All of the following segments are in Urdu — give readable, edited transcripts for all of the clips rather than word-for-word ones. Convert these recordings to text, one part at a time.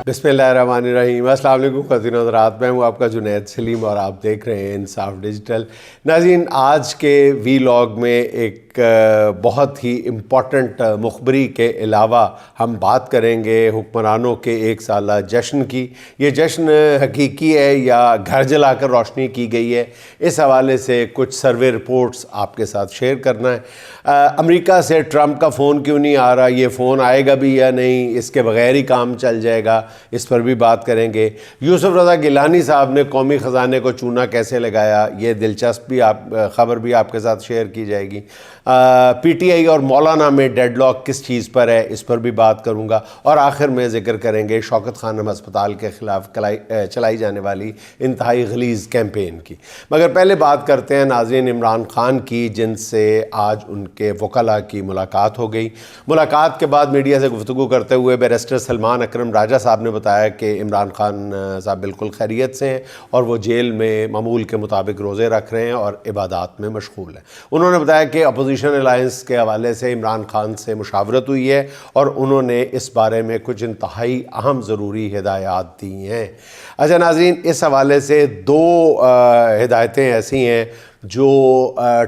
بسم اللہ الرحمن الرحیم۔ السلام علیکم خواتین و حضرات، میں ہوں آپ کا جنید سلیم اور آپ دیکھ رہے ہیں انصاف ڈیجیٹل۔ ناظرین، آج کے وی لاگ میں ایک بہت ہی امپورٹنٹ مخبری کے علاوہ ہم بات کریں گے حکمرانوں کے ایک سالہ جشن کی۔ یہ جشن حقیقی ہے یا گھر جلا کر روشنی کی گئی ہے، اس حوالے سے کچھ سروے رپورٹس آپ کے ساتھ شیئر کرنا ہے۔ امریکہ سے ٹرمپ کا فون کیوں نہیں آ رہا، یہ فون آئے گا بھی یا نہیں، اس کے بغیر ہی کام چل جائے گا، اس پر بھی بات کریں گے۔ یوسف رضا گیلانی صاحب نے قومی خزانے کو چونا کیسے لگایا، یہ دلچسپ بھی خبر بھی آپ کے ساتھ شیئر کی جائے گی۔ پی ٹی آئی اور مولانا میں ڈیڈ لاک کس چیز پر ہے، اس پر بھی بات کروں گا، اور آخر میں ذکر کریں گے شوکت خانم ہسپتال کے خلاف چلائی جانے والی انتہائی غلیظ کیمپین کی۔ مگر پہلے بات کرتے ہیں ناظرین عمران خان کی، جن سے آج ان کے وکلاء کی ملاقات ہو گئی۔ ملاقات کے بعد میڈیا سے گفتگو کرتے ہوئے بیرسٹر سلمان اکرم راجہ صاحب نے بتایا کہ عمران خان صاحب بالکل خیریت سے ہیں اور وہ جیل میں معمول کے مطابق روزے رکھ رہے ہیں اور عبادات میں مشغول ہیں۔ انہوں نے بتایا کہ اپوزیشن الائنس کے حوالے سے عمران خان سے مشاورت ہوئی ہے اور انہوں نے اس بارے میں کچھ انتہائی اہم ضروری ہدایات دی ہیں۔ اچھا ناظرین، اس حوالے سے دو ہدایتیں ایسی ہیں جو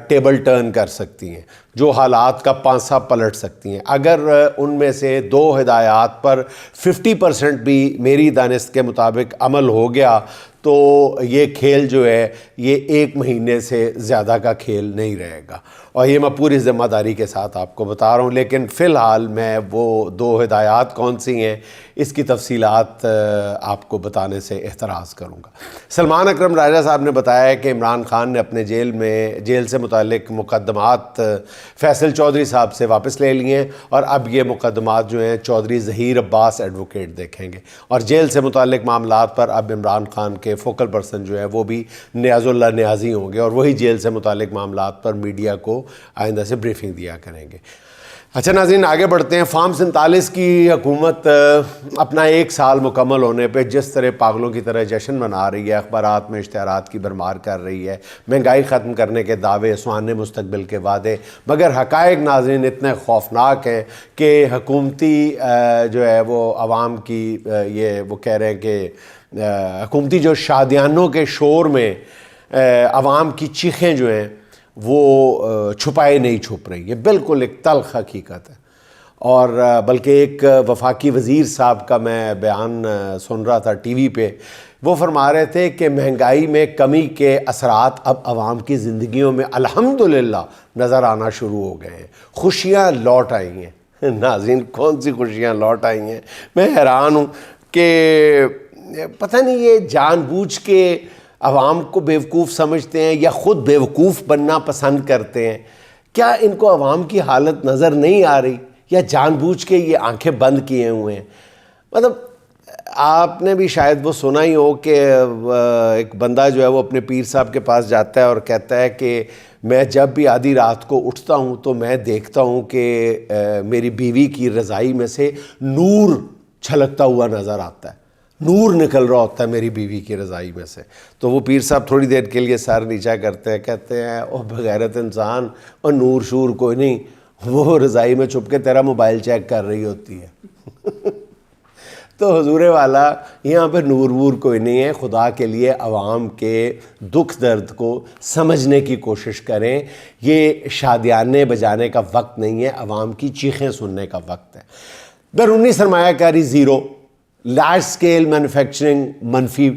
ٹیبل ٹرن کر سکتی ہیں، جو حالات کا پانسا پلٹ سکتی ہیں۔ اگر ان میں سے دو ہدایات پر 50% بھی میری دانست کے مطابق عمل ہو گیا تو یہ کھیل جو ہے یہ 1 مہینے سے زیادہ کا کھیل نہیں رہے گا، اور یہ میں پوری ذمہ داری کے ساتھ آپ کو بتا رہا ہوں۔ لیکن فی الحال میں وہ دو ہدایات کون سی ہیں اس کی تفصیلات آپ کو بتانے سے احتراز کروں گا۔ سلمان اکرم راجہ صاحب نے بتایا کہ عمران خان نے اپنے جیل سے متعلق مقدمات فیصل چودھری صاحب سے واپس لے لیے ہیں، اور اب یہ مقدمات جو ہیں چودھری ظہیر عباس ایڈوکیٹ دیکھیں گے، اور جیل سے متعلق معاملات پر اب عمران خان کے فوکل پرسن جو ہے وہ بھی نیاز اللہ نیازی ہوں گے، اور وہی جیل سے متعلق معاملات پر میڈیا کو آئندہ سے بریفنگ دیا کریں گے۔ اچھا ناظرین، آگے بڑھتے ہیں۔ فارم 47 کی حکومت اپنا 1 سال مکمل ہونے پہ جس طرح پاگلوں کی طرح جشن منا رہی ہے، اخبارات میں اشتہارات کی بھرمار کر رہی ہے، مہنگائی ختم کرنے کے دعوے، سہانے مستقبل کے وعدے، مگر حقائق ناظرین اتنے خوفناک ہیں کہ حکومتی جو ہے وہ عوام کی یہ وہ کہہ رہے ہیں کہ حکومتی جو شادیانوں کے شور میں عوام کی چیخیں جو ہیں وہ چھپائے نہیں چھپ رہی، یہ بالکل ایک تلخ حقیقت ہے۔ اور بلکہ ایک وفاقی وزیر صاحب کا میں بیان سن رہا تھا ٹی وی پہ، وہ فرما رہے تھے کہ مہنگائی میں کمی کے اثرات اب عوام کی زندگیوں میں الحمدللہ نظر آنا شروع ہو گئے ہیں، خوشیاں لوٹ آئی ہیں۔ ناظرین، کون سی خوشیاں لوٹ آئی ہیں؟ میں حیران ہوں کہ پتہ نہیں یہ جان بوجھ کے عوام کو بیوقوف سمجھتے ہیں یا خود بیوقوف بننا پسند کرتے ہیں۔ کیا ان کو عوام کی حالت نظر نہیں آ رہی، یا جان بوجھ کے یہ آنکھیں بند کیے ہوئے ہیں؟ مطلب آپ نے بھی شاید وہ سنا ہی ہو کہ ایک بندہ جو ہے وہ اپنے پیر صاحب کے پاس جاتا ہے اور کہتا ہے کہ میں جب بھی آدھی رات کو اٹھتا ہوں تو میں دیکھتا ہوں کہ میری بیوی کی رضائی میں سے نور چھلکتا ہوا نظر آتا ہے، نور نکل رہا ہوتا ہے میری بیوی کی رضائی میں سے۔ تو وہ پیر صاحب تھوڑی دیر کے لیے سر نیچا کرتے ہیں، کہتے ہیں او بغیرت انسان، اور نور شور کوئی نہیں، وہ رضائی میں چھپ کے تیرا موبائل چیک کر رہی ہوتی ہے۔ تو حضور والا یہاں پہ نور وور کوئی نہیں ہے۔ خدا کے لیے عوام کے دکھ درد کو سمجھنے کی کوشش کریں۔ یہ شادیانے بجانے کا وقت نہیں ہے، عوام کی چیخیں سننے کا وقت ہے۔ بیرونی سرمایہ کاری زیرو، لارج سکیل مینوفیکچرنگ منفی،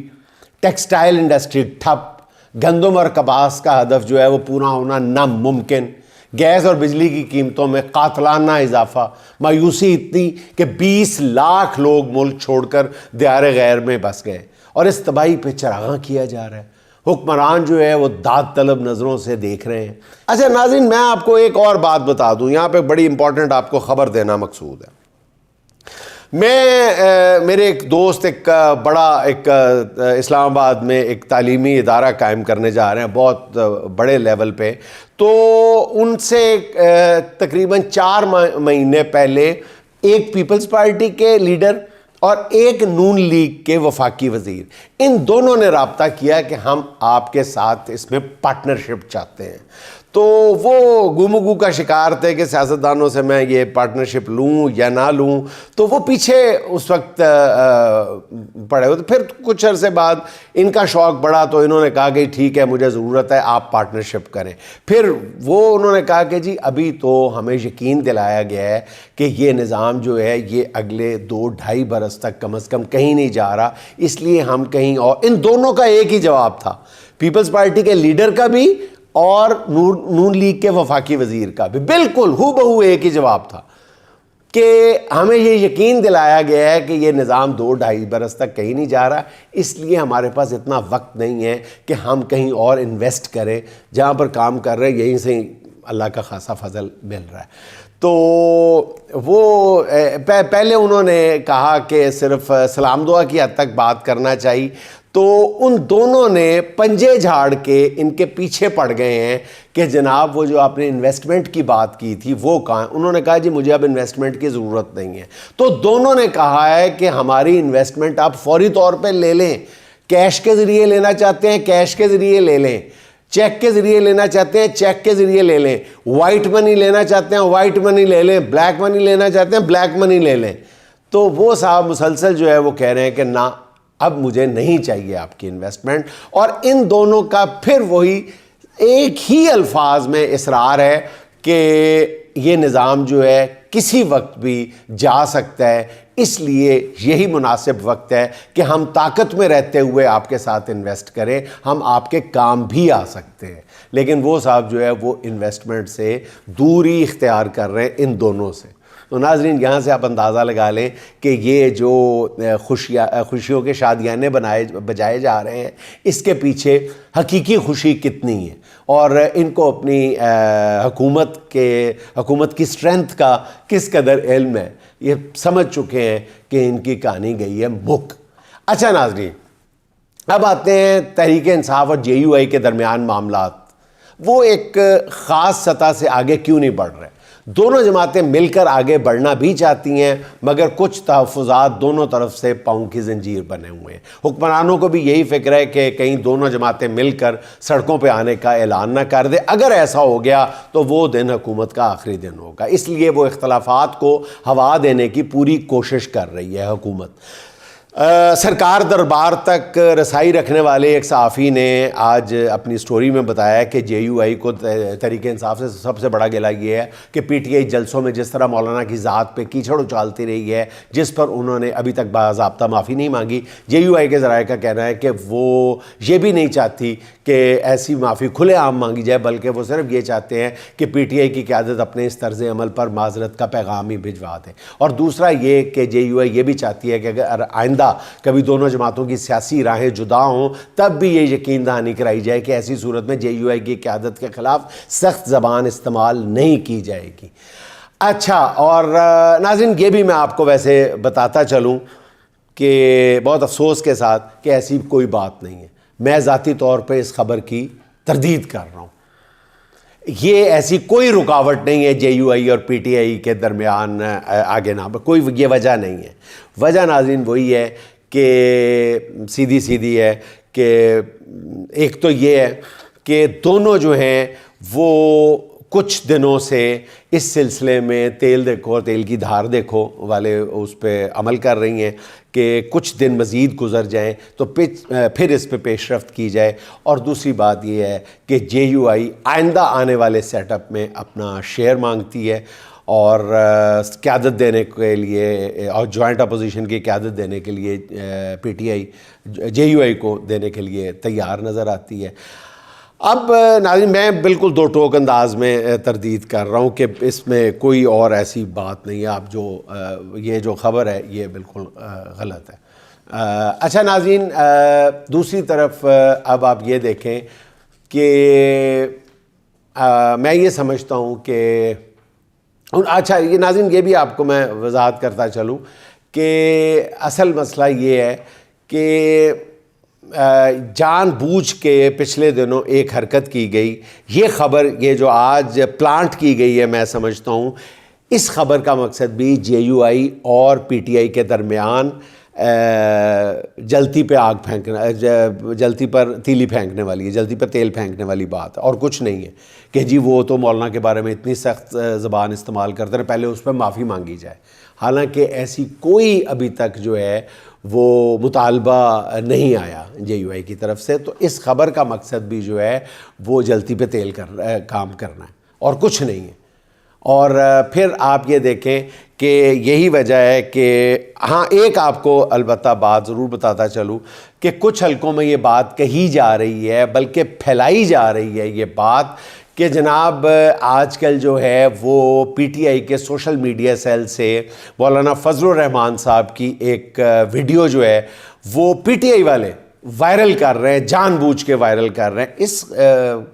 ٹیکسٹائل انڈسٹری ٹھپ، گندم اور کپاس کا ہدف جو ہے وہ پورا ہونا ناممکن، گیس اور بجلی کی قیمتوں میں قاتلانہ اضافہ، مایوسی اتنی کہ 20 لاکھ لوگ ملک چھوڑ کر دیار غیر میں بس گئے، اور اس تباہی پہ چراغاں کیا جا رہا ہے۔ حکمران جو ہے وہ داد طلب نظروں سے دیکھ رہے ہیں۔ اچھا ناظرین، میں آپ کو ایک اور بات بتا دوں، یہاں پہ بڑی امپورٹنٹ آپ کو خبر دینا مقصود ہے۔ میرے ایک دوست ایک اسلام آباد میں ایک تعلیمی ادارہ قائم کرنے جا رہے ہیں، بہت بڑے لیول پہ۔ تو ان سے تقریباً 4 مہینے پہلے ایک پیپلز پارٹی کے لیڈر اور ایک نون لیگ کے وفاقی وزیر، ان دونوں نے رابطہ کیا کہ ہم آپ کے ساتھ اس میں پارٹنرشپ چاہتے ہیں۔ تو وہ گومگو کا شکار تھے کہ سیاستدانوں سے میں یہ پارٹنرشپ لوں یا نہ لوں، تو وہ پیچھے اس وقت پڑے ہوئے. پھر کچھ عرصے بعد ان کا شوق بڑھا تو انہوں نے کہا کہ ٹھیک ہے مجھے ضرورت ہے آپ پارٹنرشپ کریں. پھر وہ انہوں نے کہا کہ جی ابھی تو ہمیں یقین دلایا گیا ہے کہ یہ نظام جو ہے یہ اگلے 2-2.5 برس تک کم از کم کہیں نہیں جا رہا، اس لیے ہم کہیں اور. ان دونوں کا ایک ہی جواب تھا، پیپلز پارٹی کے لیڈر کا بھی اور نون لیگ کے وفاقی وزیر کا بھی، بالکل ہو بہو ایک ہی جواب تھا کہ ہمیں یہ یقین دلایا گیا ہے کہ یہ نظام 2-2.5 برس تک کہیں نہیں جا رہا، اس لیے ہمارے پاس اتنا وقت نہیں ہے کہ ہم کہیں اور انویسٹ کریں، جہاں پر کام کر رہے ہیں یہیں سے اللہ کا خاصا فضل مل رہا ہے. تو وہ پہلے انہوں نے کہا کہ صرف سلام دعا کی حد تک بات کرنا چاہیے، تو ان دونوں نے پنجے جھاڑ کے ان کے پیچھے پڑ گئے ہیں کہ جناب وہ جو آپ نے انویسٹمنٹ کی بات کی تھی وہ کہاں. انہوں نے کہا جی مجھے اب انویسٹمنٹ کی ضرورت نہیں ہے. تو دونوں نے کہا ہے کہ ہماری انویسٹمنٹ آپ فوری طور پہ لے لیں، کیش کے ذریعے لینا چاہتے ہیں کیش کے ذریعے لے لیں، چیک کے ذریعے لینا چاہتے ہیں چیک کے ذریعے لے لیں، وائٹ منی لینا چاہتے ہیں وائٹ منی لے لیں، بلیک منی لینا چاہتے ہیں بلیک منی لے لیں. تو وہ صاحب مسلسل جو ہے وہ کہہ رہے ہیں کہ نہ اب مجھے نہیں چاہیے آپ کی انویسٹمنٹ. اور ان دونوں کا پھر وہی ایک ہی الفاظ میں اصرار ہے کہ یہ نظام جو ہے کسی وقت بھی جا سکتا ہے، اس لیے یہی مناسب وقت ہے کہ ہم طاقت میں رہتے ہوئے آپ کے ساتھ انویسٹ کریں، ہم آپ کے کام بھی آ سکتے ہیں. لیکن وہ صاحب جو ہے وہ انویسٹمنٹ سے دوری اختیار کر رہے ہیں ان دونوں سے. تو ناظرین یہاں سے آپ اندازہ لگا لیں کہ یہ جو خوشیوں کے شادیانے بجائے جا رہے ہیں اس کے پیچھے حقیقی خوشی کتنی ہے، اور ان کو اپنی حکومت کی سٹرینتھ کا کس قدر علم ہے، یہ سمجھ چکے ہیں کہ ان کی کہانی گئی ہے مک. اچھا ناظرین، اب آتے ہیں تحریک انصاف اور JUI کے درمیان معاملات. وہ ایک خاص سطح سے آگے کیوں نہیں بڑھ رہے؟ دونوں جماعتیں مل کر آگے بڑھنا بھی چاہتی ہیں، مگر کچھ تحفظات دونوں طرف سے پاؤں کی زنجیر بنے ہوئے ہیں. حکمرانوں کو بھی یہی فکر ہے کہ کہیں دونوں جماعتیں مل کر سڑکوں پہ آنے کا اعلان نہ کر دے. اگر ایسا ہو گیا تو وہ دن حکومت کا آخری دن ہوگا، اس لیے وہ اختلافات کو ہوا دینے کی پوری کوشش کر رہی ہے حکومت. سرکار دربار تک رسائی رکھنے والے ایک صحافی نے آج اپنی سٹوری میں بتایا کہ JUI کو تحریک انصاف سے سب سے بڑا گلہ یہ ہے کہ PTI جلسوں میں جس طرح مولانا کی ذات پہ کیچڑ اچالتی رہی ہے، جس پر انہوں نے ابھی تک باضابطہ معافی نہیں مانگی. JUI کے ذرائع کا کہنا ہے کہ وہ یہ بھی نہیں چاہتی کہ ایسی معافی کھلے عام مانگی جائے، بلکہ وہ صرف یہ چاہتے ہیں کہ PTI کی قیادت اپنے اس طرز عمل پر معذرت کا پیغام ہی بھجوا دے. اور دوسرا یہ کہ JUI یہ بھی چاہتی ہے کہ اگر آئندہ کبھی دونوں جماعتوں کی سیاسی راہیں جدا ہوں تب بھی یہ یقین دہانی کرائی جائے کہ ایسی صورت میں JUI کی قیادت کے خلاف سخت زبان استعمال نہیں کی جائے گی. اچھا، اور ناظرین یہ بھی میں آپ کو ویسے بتاتا چلوں کہ بہت افسوس کے ساتھ کہ ایسی کوئی بات نہیں ہے. میں ذاتی طور پہ اس خبر کی تردید کر رہا ہوں. یہ ایسی کوئی رکاوٹ نہیں ہے JUI اور PTI کے درمیان آگے نہ، کوئی یہ وجہ نہیں ہے. وجہ ناظرین وہی ہے کہ سیدھی ہے کہ ایک تو یہ ہے کہ دونوں جو ہیں وہ کچھ دنوں سے اس سلسلے میں تیل دیکھو تیل کی دھار دیکھو والے اس پہ عمل کر رہی ہیں کہ کچھ دن مزید گزر جائیں تو پھر اس پہ پیش رفت کی جائے. اور دوسری بات یہ ہے کہ JUI آئندہ آنے والے سیٹ اپ میں اپنا شیئر مانگتی ہے اور قیادت دینے کے لیے اور جوائنٹ اپوزیشن کی قیادت دینے کے لیے PTI JUI کو دینے کے لیے تیار نظر آتی ہے. اب ناظرین میں بالکل دو ٹوک انداز میں تردید کر رہا ہوں کہ اس میں کوئی اور ایسی بات نہیں ہے. آپ جو یہ جو خبر ہے یہ بالکل غلط ہے. اچھا ناظرین، دوسری طرف اب آپ یہ دیکھیں کہ میں یہ سمجھتا ہوں کہ اچھا یہ ناظرین یہ بھی آپ کو میں وضاحت کرتا چلوں کہ اصل مسئلہ یہ ہے کہ جان بوجھ کے پچھلے دنوں ایک حرکت کی گئی. یہ خبر یہ جو آج پلانٹ کی گئی ہے میں سمجھتا ہوں اس خبر کا مقصد بھی JUI اور PTI کے درمیان جلتی پہ آگ پھینکنا، جلتی پر تیلی پھینکنے والی ہے، جلتی پر تیل پھینکنے والی بات ہے، اور کچھ نہیں ہے کہ جی وہ تو مولانا کے بارے میں اتنی سخت زبان استعمال کرتے ہیں، پہلے اس پہ معافی مانگی جائے. حالانکہ ایسی کوئی ابھی تک جو ہے وہ مطالبہ نہیں آیا JUI کی طرف سے. تو اس خبر کا مقصد بھی جو ہے وہ جلتی پہ تیل کام کرنا ہے اور کچھ نہیں ہے. اور پھر آپ یہ دیکھیں کہ یہی وجہ ہے کہ ہاں ایک آپ کو البتہ بات ضرور بتاتا چلوں کہ کچھ حلقوں میں یہ بات کہی جا رہی ہے، بلکہ پھیلائی جا رہی ہے یہ بات کہ جناب آج کل جو ہے وہ PTI کے سوشل میڈیا سیل سے مولانا فضل الرحمان صاحب کی ایک ویڈیو جو ہے وہ PTI والے وائرل کر رہے ہیں، جان بوجھ کے وائرل کر رہے ہیں. اس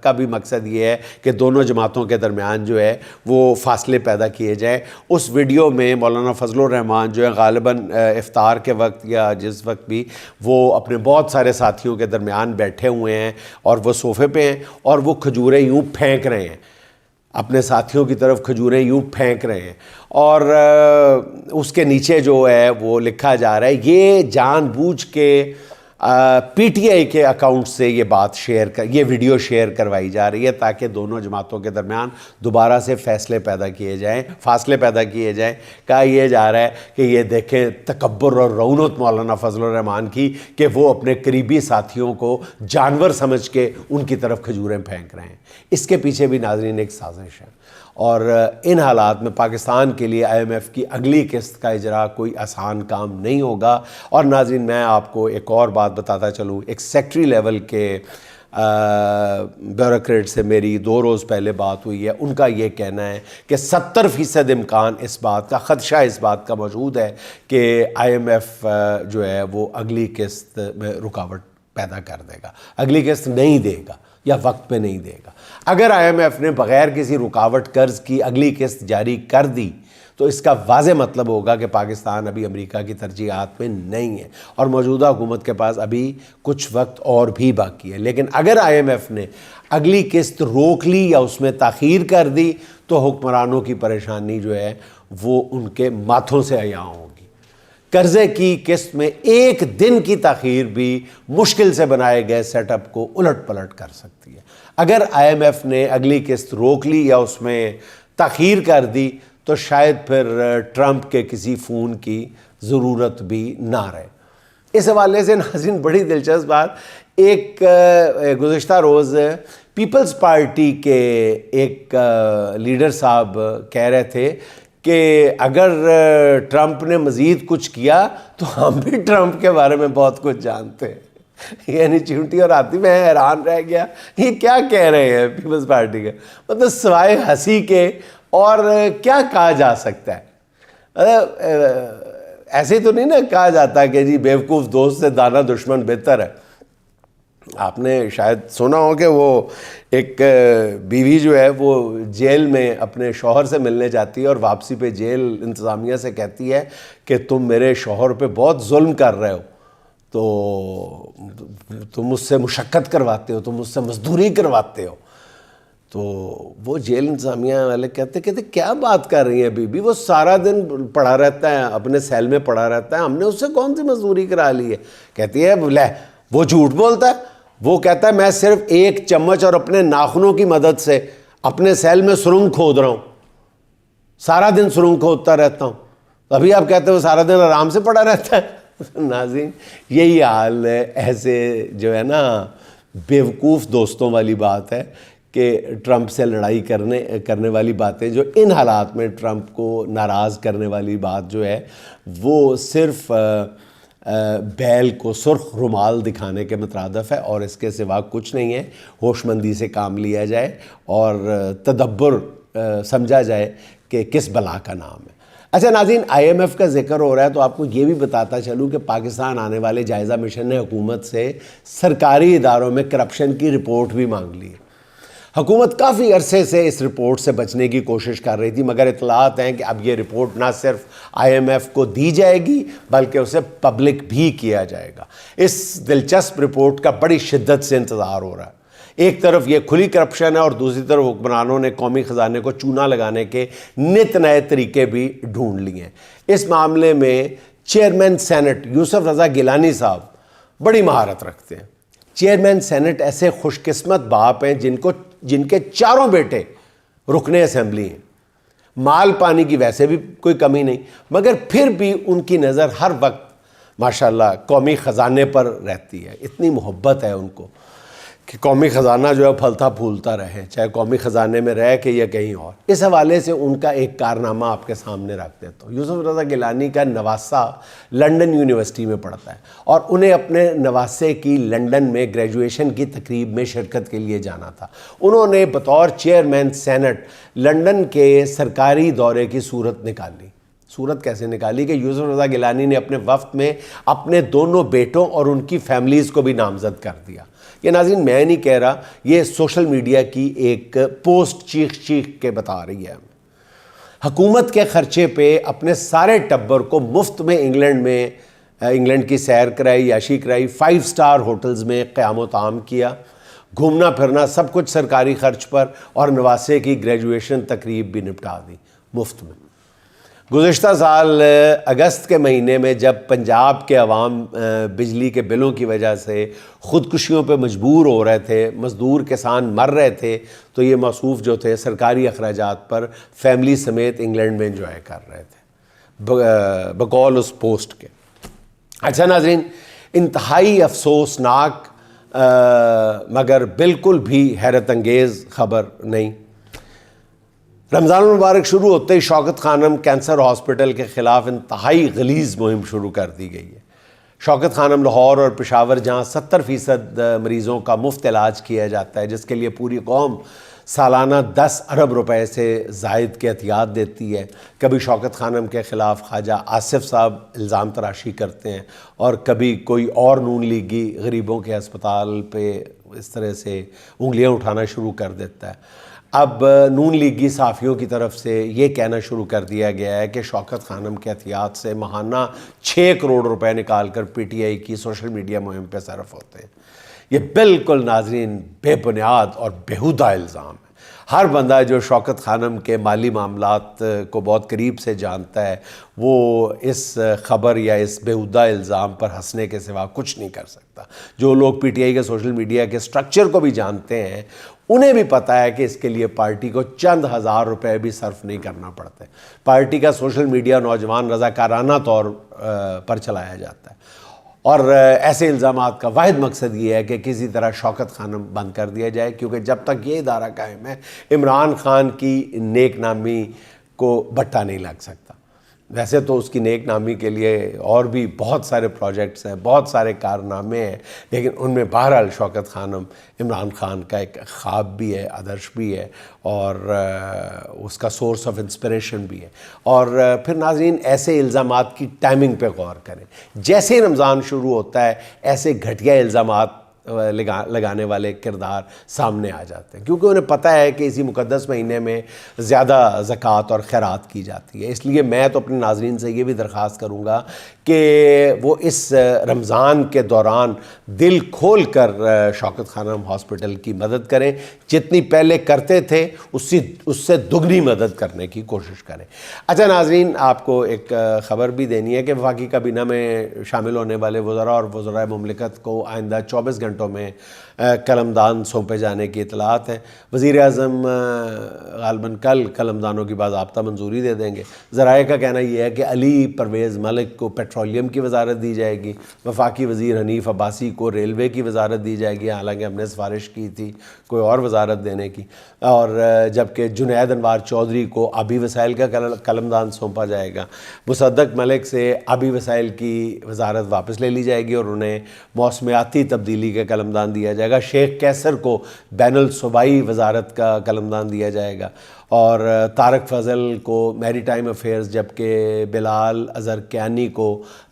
کا بھی مقصد یہ ہے کہ دونوں جماعتوں کے درمیان جو ہے وہ فاصلے پیدا کیے جائیں. اس ویڈیو میں مولانا فضل الرحمان جو ہے غالباً افطار کے وقت یا جس وقت بھی وہ اپنے بہت سارے ساتھیوں کے درمیان بیٹھے ہوئے ہیں اور وہ صوفے پہ ہیں اور وہ کھجوریں یوں پھینک رہے ہیں، اپنے ساتھیوں کی طرف کھجوریں یوں پھینک رہے ہیں، اور اس کے نیچے جو ہے وہ لکھا جا رہا ہے یہ جان بوجھ کے PTI کے اکاؤنٹ سے یہ بات یہ ویڈیو شیئر کروائی جا رہی ہے تاکہ دونوں جماعتوں کے درمیان دوبارہ سے فاصلے پیدا کیے جائیں. کہا یہ جا رہا ہے کہ یہ دیکھیں تکبر اور رعونت مولانا فضل الرحمان کی کہ وہ اپنے قریبی ساتھیوں کو جانور سمجھ کے ان کی طرف کھجوریں پھینک رہے ہیں. اس کے پیچھے بھی ناظرین ایک سازش ہے، اور ان حالات میں پاکستان کے لیے IMF کی اگلی قسط کا اجرا کوئی آسان کام نہیں ہوگا. اور ناظرین میں آپ کو ایک اور بات بتاتا چلوں، ایک سیکٹری لیول کے بیوروکریٹ سے میری 2 روز پہلے بات ہوئی ہے. ان کا یہ کہنا ہے کہ 70% امکان اس بات کا، خدشہ اس بات کا موجود ہے کہ IMF جو ہے وہ اگلی قسط میں رکاوٹ پیدا کر دے گا، اگلی قسط نہیں دے گا یا وقت پہ نہیں دے گا. اگر IMF نے بغیر کسی رکاوٹ قرض کی اگلی قسط جاری کر دی تو اس کا واضح مطلب ہوگا کہ پاکستان ابھی امریکہ کی ترجیحات میں نہیں ہے اور موجودہ حکومت کے پاس ابھی کچھ وقت اور بھی باقی ہے. لیکن اگر IMF نے اگلی قسط روک لی یا اس میں تاخیر کر دی تو حکمرانوں کی پریشانی جو ہے وہ ان کے ماتھوں سے عیاں ہوگی. قرضے کی قسط میں ایک دن کی تاخیر بھی مشکل سے بنائے گئے سیٹ اپ کو الٹ پلٹ کر سکتی ہے. اگر IMF نے اگلی قسط روک لی یا اس میں تاخیر کر دی تو شاید پھر ٹرمپ کے کسی فون کی ضرورت بھی نہ رہے. اس حوالے سے ناظرین بڑی دلچسپ بات، ایک گزشتہ روز پیپلز پارٹی کے ایک لیڈر صاحب کہہ رہے تھے کہ اگر ٹرمپ نے مزید کچھ کیا تو ہم بھی ٹرمپ کے بارے میں بہت کچھ جانتے ہیں. یعنی چونٹی اور آتی میں حیران رہ گیا، یہ کیا کہہ رہے ہیں پیپلز پارٹی کے، مطلب سوائے ہنسی کے اور کیا کہا جا سکتا ہے. ایسے تو نہیں نا کہا جاتا کہ جی بیوقوف دوست سے دانا دشمن بہتر ہے. آپ نے شاید سنا ہو کہ وہ ایک بیوی جو ہے وہ جیل میں اپنے شوہر سے ملنے جاتی ہے اور واپسی پہ جیل انتظامیہ سے کہتی ہے کہ تم میرے شوہر پہ بہت ظلم کر رہے ہو، تو تم مجھ سے مشقت کرواتے ہو، تم مجھ سے مزدوری کرواتے ہو. تو وہ جیل انتظامیہ والے کہتے کیا بات کر رہی ہیں بی بی، وہ سارا دن پڑا رہتا ہے، اپنے سیل میں پڑا رہتا ہے، ہم نے اس سے کون سی مزدوری کرا لی ہے. کہتی ہے لے وہ جھوٹ بولتا ہے، وہ کہتا ہے میں صرف ایک چمچ اور اپنے ناخنوں کی مدد سے اپنے سیل میں سرنگ کھود رہا ہوں، سارا دن سرنگ کھودتا رہتا ہوں. ابھی آپ کہتے ہیں وہ سارا دن آرام سے پڑا رہتا ہے. ناظرین یہی حال ہے، ایسے جو ہے نا بیوقوف دوستوں والی بات ہے کہ ٹرمپ سے لڑائی کرنے والی باتیں جو ان حالات میں ٹرمپ کو ناراض کرنے والی بات جو ہے وہ صرف بیل کو سرخ رومال دکھانے کے مترادف ہے اور اس کے سوا کچھ نہیں ہے. ہوش مندی سے کام لیا جائے اور تدبر سمجھا جائے کہ کس بلا کا نام ہے. اچھا ناظرین، IMF کا ذکر ہو رہا ہے تو آپ کو یہ بھی بتاتا چلوں کہ پاکستان آنے والے جائزہ مشن نے حکومت سے سرکاری اداروں میں کرپشن کی رپورٹ بھی مانگ لی ہے. حکومت کافی عرصے سے اس رپورٹ سے بچنے کی کوشش کر رہی تھی، مگر اطلاعات ہیں کہ اب یہ رپورٹ نہ صرف IMF کو دی جائے گی بلکہ اسے پبلک بھی کیا جائے گا. اس دلچسپ رپورٹ کا بڑی شدت سے انتظار ہو رہا ہے. ایک طرف یہ کھلی کرپشن ہے اور دوسری طرف حکمرانوں نے قومی خزانے کو چونا لگانے کے نت نئے طریقے بھی ڈھونڈ لیے ہیں. اس معاملے میں چیئرمین سینٹ یوسف رضا گیلانی صاحب بڑی مہارت رکھتے ہیں. چیئرمین سینٹ ایسے خوش قسمت باپ ہیں جن کے چاروں بیٹے رکن اسمبلی ہیں. مال پانی کی ویسے بھی کوئی کمی نہیں، مگر پھر بھی ان کی نظر ہر وقت ماشاءاللہ قومی خزانے پر رہتی ہے. اتنی محبت ہے ان کو کہ قومی خزانہ جو ہے پھلتا پھولتا رہے، چاہے قومی خزانے میں رہ کے یا کہیں اور. اس حوالے سے ان کا ایک کارنامہ آپ کے سامنے رکھ دیتا ہوں. یوسف رضا گیلانی کا نواسہ لنڈن یونیورسٹی میں پڑھتا ہے اور انہیں اپنے نواسے کی لنڈن میں گریجویشن کی تقریب میں شرکت کے لیے جانا تھا. انہوں نے بطور چیئرمین سینٹ لنڈن کے سرکاری دورے کی صورت نکالی. صورت کیسے نکالی کہ یوسف رضا گیلانی نے اپنے وفد میں اپنے دونوں بیٹوں اور ان کی فیملیز کو بھی نامزد کر دیا. یہ ناظرین میں نہیں کہہ رہا، یہ سوشل میڈیا کی ایک پوسٹ چیخ کے بتا رہی ہے. حکومت کے خرچے پہ اپنے سارے ٹبر کو مفت میں انگلینڈ کی سیر کرائی، یاشی کرائی، 5 اسٹار ہوٹلز میں قیام و طعام کیا، گھومنا پھرنا سب کچھ سرکاری خرچ پر، اور نواسے کی گریجویشن تقریب بھی نپٹا دی مفت میں. گزشتہ سال اگست کے مہینے میں جب پنجاب کے عوام بجلی کے بلوں کی وجہ سے خودکشیوں پہ مجبور ہو رہے تھے، مزدور کسان مر رہے تھے، تو یہ موصوف جو تھے سرکاری اخراجات پر فیملی سمیت انگلینڈ میں انجوائے کر رہے تھے بقول اس پوسٹ کے. اچھا ناظرین، انتہائی افسوسناک مگر بالکل بھی حیرت انگیز خبر نہیں. رمضان المبارک شروع ہوتے ہی شوکت خانم کینسر ہاسپٹل کے خلاف انتہائی غلیظ مہم شروع کر دی گئی ہے. شوکت خانم لاہور اور پشاور جہاں 70% مریضوں کا مفت علاج کیا جاتا ہے، جس کے لیے پوری قوم سالانہ 10 ارب روپے سے زائد کے عطیات دیتی ہے، کبھی شوکت خانم کے خلاف خواجہ آصف صاحب الزام تراشی کرتے ہیں اور کبھی کوئی اور نون لیگی غریبوں کے ہسپتال پہ اس طرح سے انگلیاں اٹھانا شروع کر دیتا ہے. اب نون لیگی صحافیوں کی طرف سے یہ کہنا شروع کر دیا گیا ہے کہ شوکت خانم کے عطیات سے ماہانہ 6 کروڑ روپے نکال کر پی ٹی آئی کی سوشل میڈیا مہم پہ صرف ہوتے ہیں. یہ بالکل ناظرین بے بنیاد اور بیہودہ الزام ہے. ہر بندہ جو شوکت خانم کے مالی معاملات کو بہت قریب سے جانتا ہے وہ اس خبر یا اس بیہودہ الزام پر ہنسنے کے سوا کچھ نہیں کر سکتا. جو لوگ پی ٹی آئی کے سوشل میڈیا کے سٹرکچر کو بھی جانتے ہیں انہیں بھی پتہ ہے کہ اس کے لیے پارٹی کو چند ہزار روپے بھی صرف نہیں کرنا پڑتے. پارٹی کا سوشل میڈیا نوجوان رضاکارانہ طور پر چلایا جاتا ہے اور ایسے الزامات کا واحد مقصد یہ ہے کہ کسی طرح شوکت خانم بند کر دیا جائے، کیونکہ جب تک یہ ادارہ قائم ہے عمران خان کی نیک نامی کو بٹا نہیں لگ سکتا. ویسے تو اس کی نیک نامی کے لیے اور بھی بہت سارے پروجیکٹس ہیں، بہت سارے کارنامے ہیں، لیکن ان میں بہرحال شوکت خانم عمران خان کا ایک خواب بھی ہے، آدرش بھی ہے اور اس کا سورس آف انسپریشن بھی ہے. اور پھر ناظرین ایسے الزامات کی ٹائمنگ پہ غور کریں. جیسے ہی رمضان شروع ہوتا ہے ایسے گھٹیا الزامات لگانے والے کردار سامنے آ جاتے ہیں، کیونکہ انہیں پتہ ہے کہ اسی مقدس مہینے میں زیادہ زکوٰۃ اور خیرات کی جاتی ہے. اس لیے میں تو اپنے ناظرین سے یہ بھی درخواست کروں گا کہ وہ اس رمضان کے دوران دل کھول کر شوکت خانم ہاسپٹل کی مدد کریں. جتنی پہلے کرتے تھے اس سے دگنی مدد کرنے کی کوشش کریں. اچھا ناظرین، آپ کو ایک خبر بھی دینی ہے کہ وفاقی کابینہ میں شامل ہونے والے وزراء اور وزرائے مملکت کو آئندہ 24 گھنٹوں میں قلمدان سونپے جانے کی اطلاعات ہیں. وزیر اعظم غالباً کل قلمدانوں کی باضابطہ منظوری دے دیں گے. ذرائع کا کہنا یہ ہے کہ علی پرویز ملک کو پیٹرولیم کی وزارت دی جائے گی، وفاقی وزیر حنیف عباسی کو ریلوے کی وزارت دی جائے گی، حالانکہ ہم نے سفارش کی تھی کوئی اور وزارت دینے کی، اور جبکہ جنید انوار چودھری کو آبی وسائل کا قلمدان سونپا جائے گا. مصدق ملک سے آبی وسائل کی وزارت واپس لے لی جائے گی اور انہیں موسمیاتی تبدیلی کا قلمدان دیا جائے گا. شیخ کیسر کو بین الصوبائی وزارت کا قلمدان دیا جائے گا اور طارق فضل کو میری ٹائم افیئرز، جبکہ بلال اظہر کیانی کو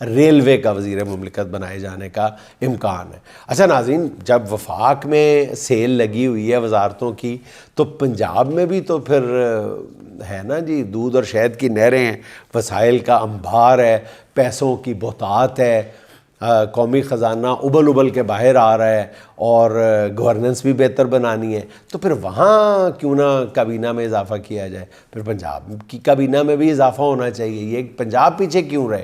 ریلوے کا وزیر مملکت بنائے جانے کا امکان ہے. اچھا ناظرین، جب وفاق میں سیل لگی ہوئی ہے وزارتوں کی تو پنجاب میں بھی تو پھر ہے نا جی، دودھ اور شہد کی نہریں ہیں، وسائل کا انبار ہے، پیسوں کی بہتات ہے، قومی خزانہ ابل کے باہر آ رہا ہے اور گورننس بھی بہتر بنانی ہے. تو پھر وہاں کیوں نہ کابینہ میں اضافہ کیا جائے؟ پھر پنجاب کی کابینہ میں بھی اضافہ ہونا چاہیے. یہ پنجاب پیچھے کیوں رہے؟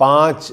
5